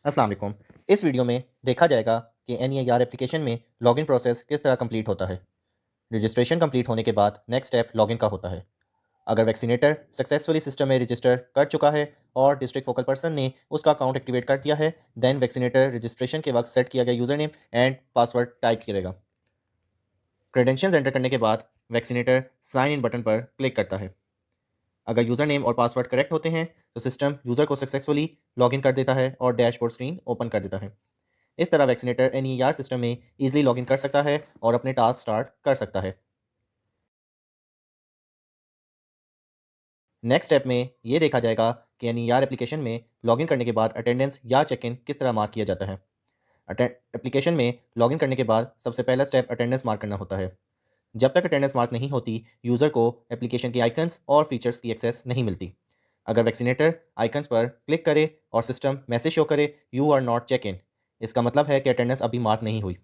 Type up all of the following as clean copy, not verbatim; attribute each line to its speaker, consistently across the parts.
Speaker 1: अस्सलाम वालेकुम। इस वीडियो में देखा जाएगा कि NEIR एप्लीकेशन में लॉगिन प्रोसेस किस तरह कंप्लीट होता है। रजिस्ट्रेशन कंप्लीट होने के बाद नेक्स्ट स्टेप लॉगिन का होता है। अगर वैक्सीनेटर सक्सेसफुली सिस्टम में रजिस्टर कर चुका है और डिस्ट्रिक्ट फोकल पर्सन ने उसका अकाउंट एक्टिवेट कर दिया है, देन वैक्सीनेटर रजिस्ट्रेशन के वक्त सेट किया गया user name and password type करेगा। क्रेडेंशियल्स एंटर करने के बाद वैक्सीनेटर साइन इन बटन पर क्लिक करता है। अगर यूज़र नेम और पासवर्ड करेक्ट होते हैं तो सिस्टम यूज़र को सक्सेसफुली लॉगिन कर देता है और डैशबोर्ड स्क्रीन ओपन कर देता है। इस तरह वैक्सीनेटर NER सिस्टम में ईजिली लॉगिन कर सकता है और अपने टास्क स्टार्ट कर सकता है। नेक्स्ट स्टेप में ये देखा जाएगा कि NER एप्लीकेशन में लॉगिन करने के बाद अटेंडेंस या चेक इन किस तरह मार्क किया जाता है। एप्लीकेशन में लॉगिन करने के बाद सबसे पहला स्टेप अटेंडेंस मार्क करना होता है। जब तक अटेंडेंस मार्क नहीं होती, यूज़र को एप्लीकेशन की आइकन्स और फीचर्स की एक्सेस नहीं मिलती। अगर वैक्सीनेटर आइकन्स पर क्लिक करे और सिस्टम मैसेज शो करे you are not check in, इसका मतलब है कि अटेंडेंस अभी मार्क नहीं हुई।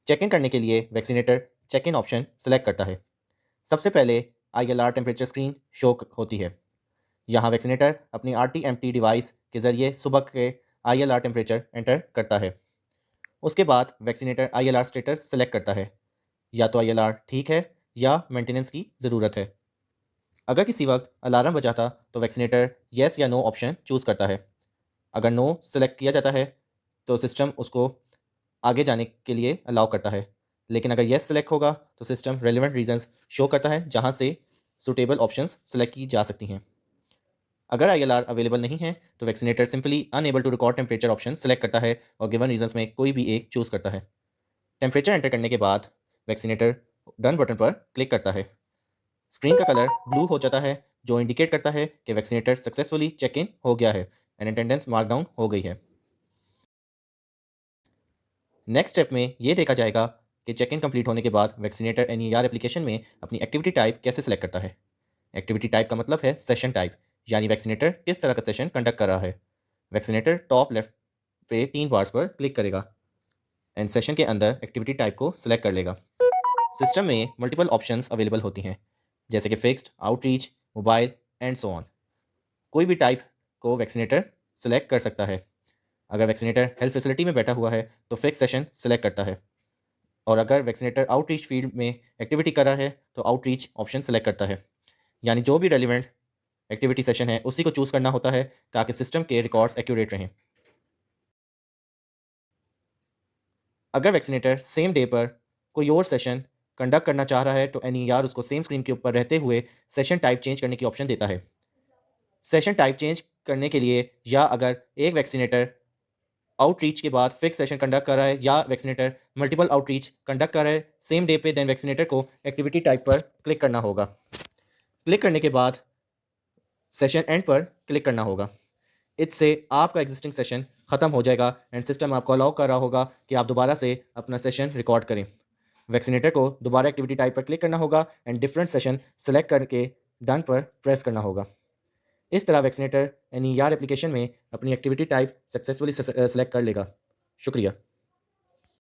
Speaker 1: चेक इन करने के लिए vaccinator check in option select करता है। सबसे पहले ILR टेम्परेचर स्क्रीन शो होती है। यहाँ वैक्सीनेटर अपनी RTMT डिवाइस के ज़रिए सुबह के ILR टेम्परेचर एंटर करता है। उसके बाद वैक्सीनेटर ILR स्टेटस सेलेक्ट करता है, या तो ILR ठीक है या मेंटेनेंस की ज़रूरत है। अगर किसी वक्त अलार्म बजाता तो वैक्सीनेटर येस या नो ऑप्शन चूज़ करता है। अगर नो सेलेक्ट किया जाता है तो सिस्टम उसको आगे जाने के लिए अलाउ करता है। लेकिन अगर येस सेलेक्ट होगा तो सिस्टम रेलेवेंट रीजंस शो करता है जहां से सूटेबल ऑप्शंस सेलेक्ट की जा सकती हैं। अगर ILR अवेलेबल नहीं है तो vaccinator simply unable to record temperature option select करता है और गिवन रीजंस में कोई भी एक चूज़ करता है। टेम्परेचर एंटर करने के बाद वैक्सीनेटर डन बटन पर क्लिक करता है। स्क्रीन का कलर ब्लू हो जाता है, जो इंडिकेट करता है कि वैक्सीनेटर सक्सेसफुली चेक इन हो गया है एंड अटेंडेंस मार्क डाउन हो गई है। नेक्स्ट स्टेप में ये देखा जाएगा कि चेक इन कंप्लीट होने के बाद वैक्सीनेटर NER एप्लीकेशन में अपनी एक्टिविटी टाइप कैसे सेलेक्ट करता है। एक्टिविटी टाइप का मतलब है सेशन टाइप, यानी वैक्सीनेटर किस तरह का सेशन कंडक्ट कर रहा है। वैक्सीनेटर टॉप लेफ्ट पे 3 बार्स पर क्लिक करेगा एंड सेशन के अंदर एक्टिविटी टाइप को सिलेक्ट कर लेगा। सिस्टम में मल्टीपल ऑप्शंस अवेलेबल होती हैं, जैसे कि fixed, outreach, mobile and so on. कोई भी टाइप को वैक्सीनेटर सेलेक्ट कर सकता है। अगर वैक्सीनेटर हेल्थ फैसिलिटी में बैठा हुआ है तो फिक्स सेशन सेलेक्ट करता है, और अगर वैक्सीनेटर आउटरीच फील्ड में एक्टिविटी कर रहा है तो आउटरीच ऑप्शन सेलेक्ट करता है। यानी जो भी रेलिवेंट एक्टिविटी सेशन है उसी को चूज़ करना होता है ताकि सिस्टम के रिकॉर्ड्स एक्यूरेट रहें। अगर वैक्सीनेटर सेम डे पर कोई और सेशन कंडक्ट करना चाह रहा है तो NER उसको सेम स्क्रीन के ऊपर रहते हुए सेशन टाइप चेंज करने की ऑप्शन देता है। सेशन टाइप चेंज करने के लिए, या अगर एक वैक्सीनेटर आउटरीच के बाद फिक्स सेशन कंडक्ट कर रहा है या वैक्सीनेटर मल्टीपल आउटरीच कंडक्ट कर रहा है सेम डे पे, देन वैक्सीनेटर को एक्टिविटी टाइप पर क्लिक करना होगा। क्लिक करने के बाद सेशन एंड पर क्लिक करना होगा। इससे आपका एग्जिस्टिंग सेशन खत्म हो जाएगा एंड सिस्टम आपको अलाउ कर रहा होगा कि आप दोबारा से अपना सेशन रिकॉर्ड करें। वैक्सीनेटर को दोबारा एक्टिविटी टाइप पर क्लिक करना होगा एंड डिफरेंट सेशन सेलेक्ट करके डन पर प्रेस करना होगा। इस तरह वैक्सीनेटर NER एप्लीकेशन में अपनी एक्टिविटी टाइप सक्सेसफुली सेलेक्ट कर लेगा। शुक्रिया।